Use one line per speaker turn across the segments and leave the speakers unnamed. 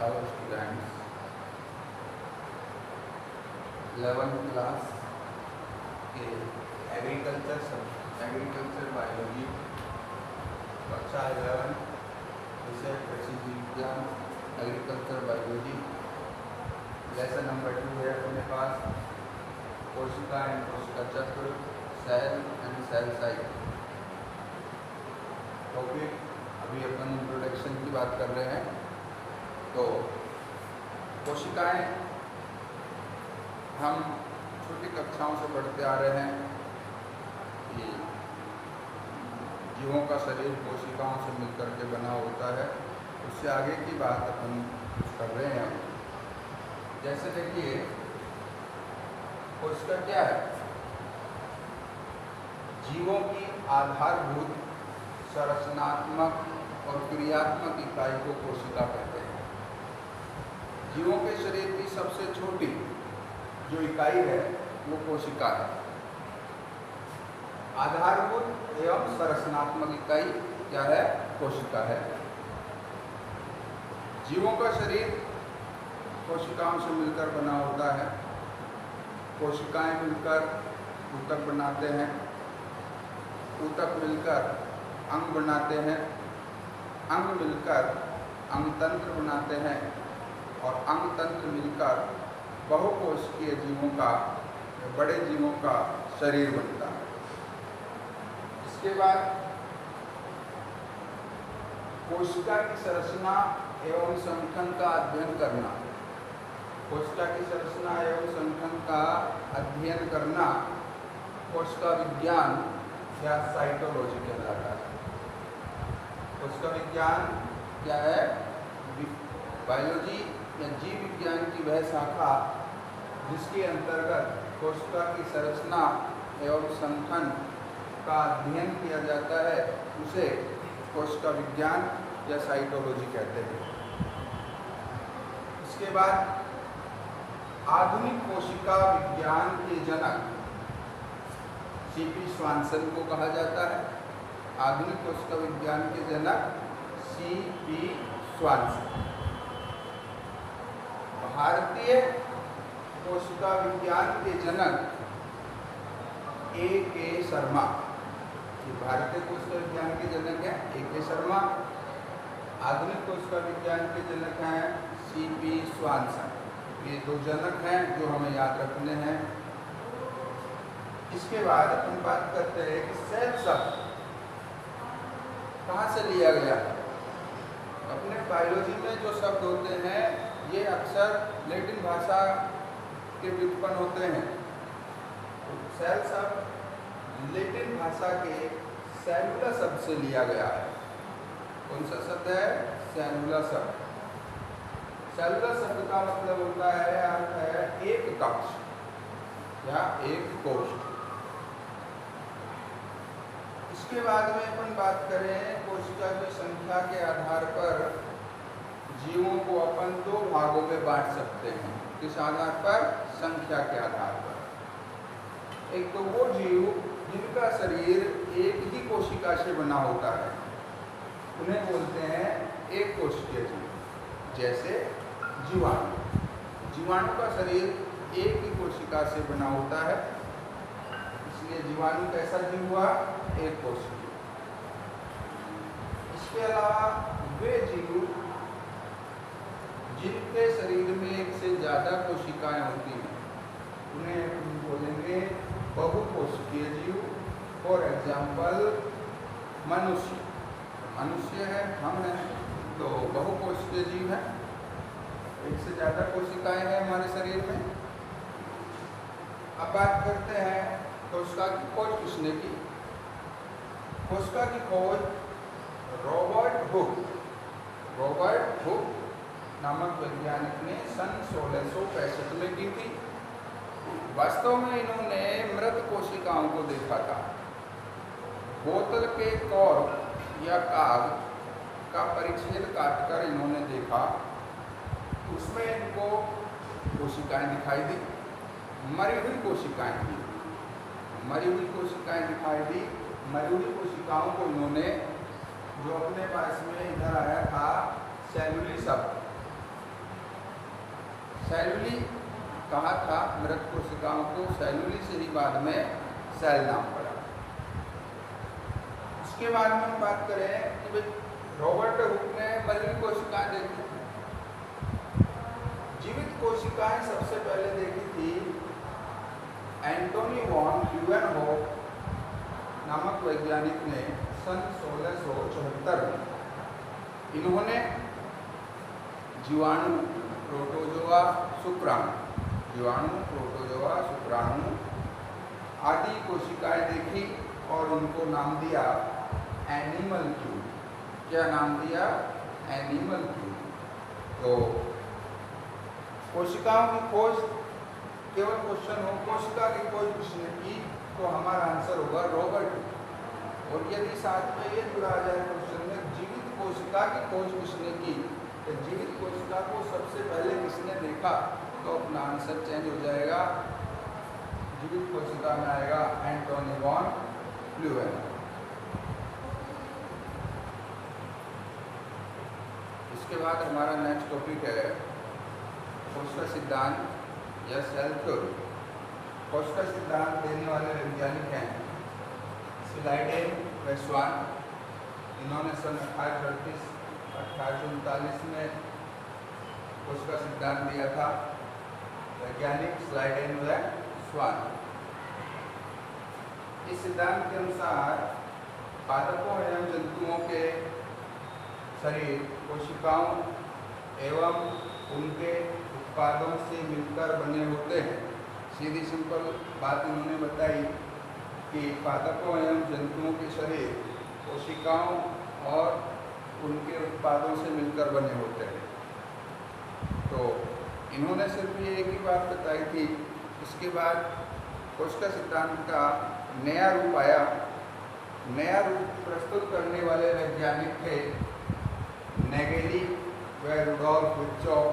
Hello students, 11th class के agriculture biology कक्षा 11 विषय कृषि विज्ञान एग्रीकल्चर बायोलॉजी लेसन नंबर 2 है अपने पास। कोशिका एंड कोशिका चक्र, cell and cell cycle. Topic अभी अपन इंट्रोडक्शन की बात कर रहे हैं। तो कोशिकाएं हम छोटी कक्षाओं से पढ़ते आ रहे हैं कि जीवों का शरीर कोशिकाओं से मिलकर के बना होता है। उससे आगे की बात अपन कर रहे हैं। जैसे देखिए, कोशिका क्या है? जीवों की आधारभूत संरचनात्मक और क्रियात्मक इकाई को कोशिका कहते हैं। जीवों के शरीर की सबसे छोटी जो इकाई है वो कोशिका है। आधारभूत एवं संरचनात्मक इकाई क्या है? कोशिका है। जीवों का शरीर कोशिकाओं से मिलकर बना होता है। कोशिकाएं मिलकर ऊतक बनाते हैं, ऊतक मिलकर अंग बनाते हैं, अंग मिलकर अंगतंत्र बनाते हैं और अंगतंत्र मिलकर बहुकोशिकीय जीवों का, बड़े जीवों का शरीर बनता है। इसके बाद कोशिका की संरचना एवं संगठन का अध्ययन करना। कोशिका की संरचना एवं संगठन का अध्ययन करना कोशिका विज्ञान या साइटोलॉजी कहलाता है। कोशिका विज्ञान क्या है? बायोलॉजी या जीव विज्ञान की वह शाखा जिसके अंतर्गत कोशिका की संरचना एवं संगठन का अध्ययन किया जाता है, उसे कोशिका विज्ञान या साइटोलॉजी कहते हैं। इसके बाद आधुनिक कोशिका विज्ञान के जनक सीपी स्वानसन को कहा जाता है। आधुनिक कोशिका विज्ञान के जनक सीपी स्वानसन। भारतीय कोशिका विज्ञान के जनक ए.के. शर्मा। भारतीय कोशिका विज्ञान के जनक हैं ए.के. शर्मा। आधुनिक कोशिका विज्ञान के जनक हैं सीपी स्वानसन। ये दो जनक हैं जो हमें याद रखने हैं। इसके बाद अपन बात करते हैं कि सेल शब्द कहाँ से लिया गया। अपने बायोलॉजी में जो शब्द होते हैं ये अक्सर लैटिन भाषा के व्युत्पन्न होते हैं। तो सेल शब्द लैटिन भाषा के सेलुला शब्द से लिया गया है। कौन सा शब्द है? सेलुला शब्द। सेलुला शब्द का मतलब होता है, अर्थ है एक कक्ष या एक कोश। इसके बाद में अपन बात करें कोशिका की संख्या के आधार पर जीवों को अपन दो भागों में बांट सकते हैं। किस आधार पर? संख्या के आधार पर। एक तो वो जीव जिनका शरीर एक ही कोशिका से बना होता है, उन्हें बोलते हैं एक कोशिकीय जीव। जैसे जीवाणु। जीवाणु का शरीर एक ही कोशिका से बना होता है, इसलिए जीवाणु कैसा जीव हुआ? एक कोशिकीय। इसके अलावा वे जीव जिनके शरीर में एक से ज़्यादा कोशिकाएं होती हैं, उन्हें हम बोलेंगे बहुकोशिकीय जीव। फॉर एग्जाम्पल मनुष्य। मनुष्य है, हम हैं, तो बहुकोशिकीय जीव है। एक से ज़्यादा कोशिकाएं हैं हमारे शरीर में। अब बात करते हैं कोशिका की खोज किसने की। कोशिका की खोज रॉबर्ट हुक नामक वैज्ञानिक ने सन 1665 में की थी। वास्तव में इन्होंने मृत कोशिकाओं को देखा था। बोतल के कॉर्क या काग का परिच्छेद काटकर इन्होंने देखा, उसमें इनको कोशिकाएं दिखाई दी, मरी हुई कोशिकाएं थी। मरी हुई कोशिकाएं दिखाई दी। मरी हुई कोशिकाओं को इन्होंने, जो अपने पास में इधर आया था सेलुली शब्द, सेलुली कहा था, मृत कोशिकाओं को सेलुली से ही बाद में सेल नाम पड़ा। उसके बाद में हम बात करें कि भाई रॉबर्ट हुक ने मरी कोशिकाएं देखी थी। जीवित कोशिकाएं सबसे पहले देखी थी एंटोनी वॉन ल्यूवेनहोफ नामक वैज्ञानिक ने सन 1674 में। इन्होंने जीवाणु, प्रोटोजोआ, शुक्राणु आदि कोशिकाएं देखी और उनको नाम दिया एनिमल क्यूब। क्या नाम दिया? Animal cube. तो कोशिकाओं की खोज, केवल क्वेश्चन हो कोशिका की खोज किसने की, तो हमारा आंसर होगा रॉबर्ट। और यदि साथ में ये जुड़ा जाए क्वेश्चन में जीवित कोशिका की खोज किसने की, तो जीवित कोशिका को सबसे पहले किसने देखा, तो अपना आंसर चेंज हो जाएगा। जीवित कोशिका में आएगा एंटोनी वॉन ल्यूवेनहोफ। इसके बाद हमारा नेक्स्ट टॉपिक है कोशिका सिद्धांत या सेल थ्योरी। कोशिका सिद्धांत देने वाले वैज्ञानिक हैं स्लाइडेन वेस्वान। इन्होंने सन 1839 में कोशिका सिद्धांत दिया था। वैज्ञानिक स्लाइडेन वेस्वान। इस सिद्धांत के अनुसार पादपों एवं जंतुओं के शरीर कोशिकाओं एवं उनके उत्पादों से मिलकर बने होते हैं। सीधी सिंपल बात इन्होंने बताई कि पादपों एवं जंतुओं के शरीर कोशिकाओं और उनके उत्पादों से मिलकर बने होते हैं। तो इन्होंने सिर्फ ये एक ही बात बताई थी। इसके बाद कोशिका सिद्धांत का नया रूप आया। नया रूप प्रस्तुत करने वाले वैज्ञानिक थे नेगेली व रुडोल्फ विर्चोव।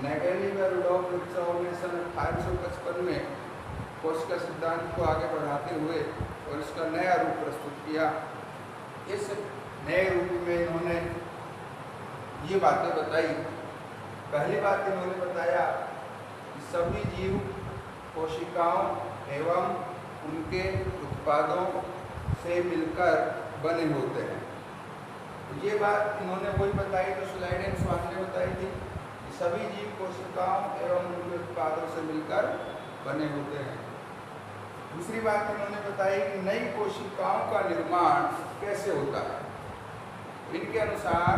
नेगेली व रुडोल्फ विर्चोव ने सन 1855 में कोशिका सिद्धांत को आगे बढ़ाते हुए और इसका नया रूप प्रस्तुत किया। इस नए रूप में इन्होंने ये बातें बताई। पहली बात इन्होंने बताया कि सभी जीव कोशिकाओं एवं उनके उत्पादों से मिलकर बने होते हैं। ये बात इन्होंने वही बताई जो स्लाइडेन वेस्वान ने बताई थी कि सभी जीव कोशिकाओं एवं उनके उत्पादों से मिलकर बने होते हैं। दूसरी बात इन्होंने बताई कि नई कोशिकाओं का निर्माण कैसे होता है। इनके अनुसार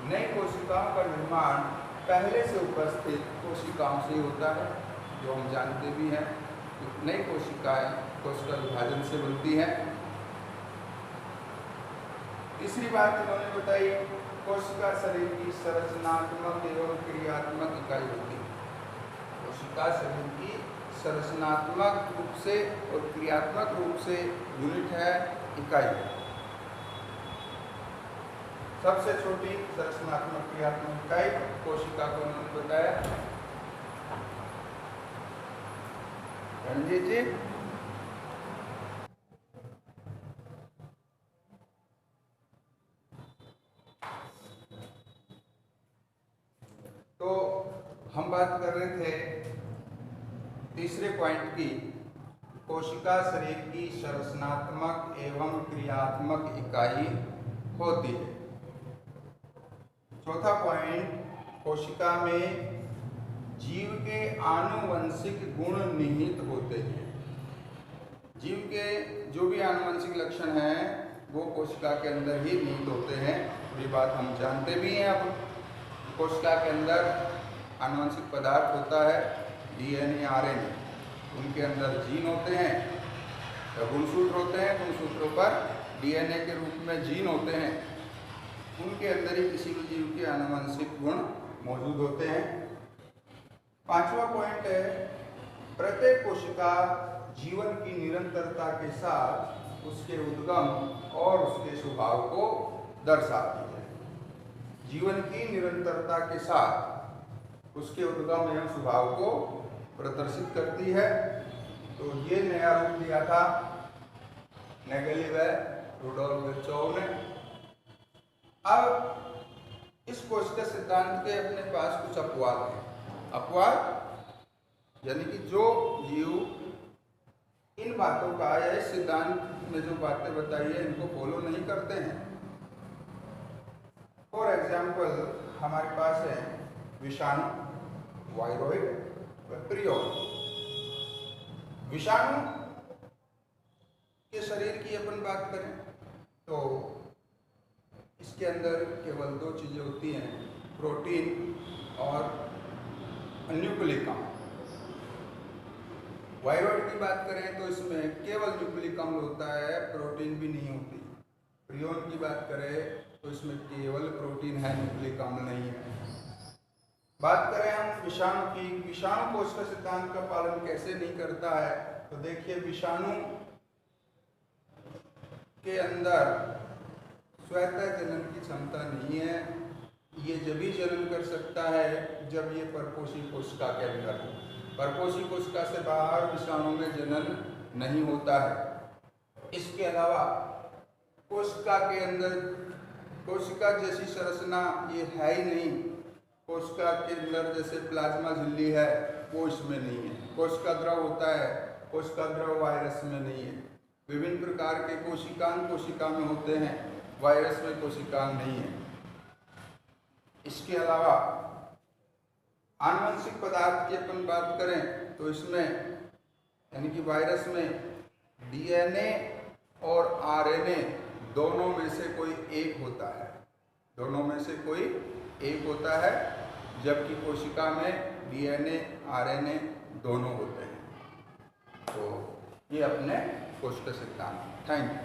नई कोशिकाओं का निर्माण पहले से उपस्थित कोशिकाओं से होता है, जो हम जानते भी हैं। नई कोशिकाएं कोशिका विभाजन से बनती हैं। तीसरी बात इन्होंने बताई कोशिका शरीर की संरचनात्मक एवं क्रियात्मक इकाई होती है। कोशिका शरीर की संरचनात्मक रूप से और क्रियात्मक रूप से यूनिट है, इकाई है। सबसे छोटी संरचनात्मक क्रियात्मक इकाई कोशिका को उन्होंने बताया। रणजीत जी, तो हम बात कर रहे थे तीसरे पॉइंट की, कोशिका शरीर की संरचनात्मक एवं क्रियात्मक इकाई होती है। चौथा पॉइंट, कोशिका में जीव के आनुवंशिक गुण निहित होते हैं। जीव के जो भी आनुवंशिक लक्षण हैं वो कोशिका के अंदर ही निहित होते हैं। ये बात हम जानते भी हैं। अब कोशिका के अंदर आनुवंशिक पदार्थ होता है, डीएनए, आरएनए। उनके अंदर जीन होते हैं, गुणसूत्र होते हैं। गुणसूत्रों पर डीएनए के रूप में जीन होते हैं। उनके अंदर ही किसी भी जीव के आनुवंशिक गुण मौजूद होते हैं। पांचवा पॉइंट है, प्रत्येक कोशिका जीवन की निरंतरता के साथ उसके उद्गम और उसके स्वभाव को दर्शाती है। जीवन की निरंतरता के साथ उसके उद्गम एवं स्वभाव को प्रदर्शित करती है। तो ये नया रूप दिया था नेगेली व रुडोल्फ विर्चोव ने। अब इस कोशिका सिद्धांत के अपने पास कुछ अपवाद हैं। अपवाद यानी कि जो जीव इन बातों का या इस सिद्धांत में जो बातें बताई है इनको फॉलो नहीं करते हैं। फॉर एग्जाम्पल हमारे पास है विषाणु, वायरॉइड व प्रियोन। विषाणु के शरीर की अपन बात करें तो इसके अंदर केवल दो चीज़ें होती हैं, प्रोटीन और न्यूक्लिक अम्ल। वायरॉइड की बात करें तो इसमें केवल न्यूक्लिक अम्ल होता है, प्रोटीन भी नहीं होती। प्रियोन की बात करें तो इसमें केवल प्रोटीन है, न्यूक्लिक अम्ल नहीं है। बात करें हम विषाणु की, विषाणु कोशिका सिद्धांत का पालन कैसे नहीं करता है, तो देखिए विषाणु के अंदर स्वतः जनन की क्षमता नहीं है। ये जब भी जनन कर सकता है जब ये परपोषी कोशिका के अंदर हो। परपोषी कोशिका से बाहर विषाणु में जनन नहीं होता है। इसके अलावा कोशिका के अंदर कोशिका जैसी संरचना ये है ही नहीं। कोशिका के अंदर जैसे प्लाज्मा झिल्ली है वो इसमें नहीं है। कोशिका द्रव होता है, कोशिका द्रव वायरस में नहीं है। विभिन्न प्रकार के कोशिकांग कोशिका में होते हैं, वायरस में कोशिकांग नहीं है। इसके अलावा आनुवंशिक पदार्थ की अपन बात करें तो इसमें यानी कि वायरस में डीएनए और आरएनए दोनों में से कोई एक होता है, दोनों में से कोई एक होता है, जबकि कोशिका में डीएनए आरएनए दोनों होते हैं। तो ये अपने कोशिका सिद्धांत। Thank you.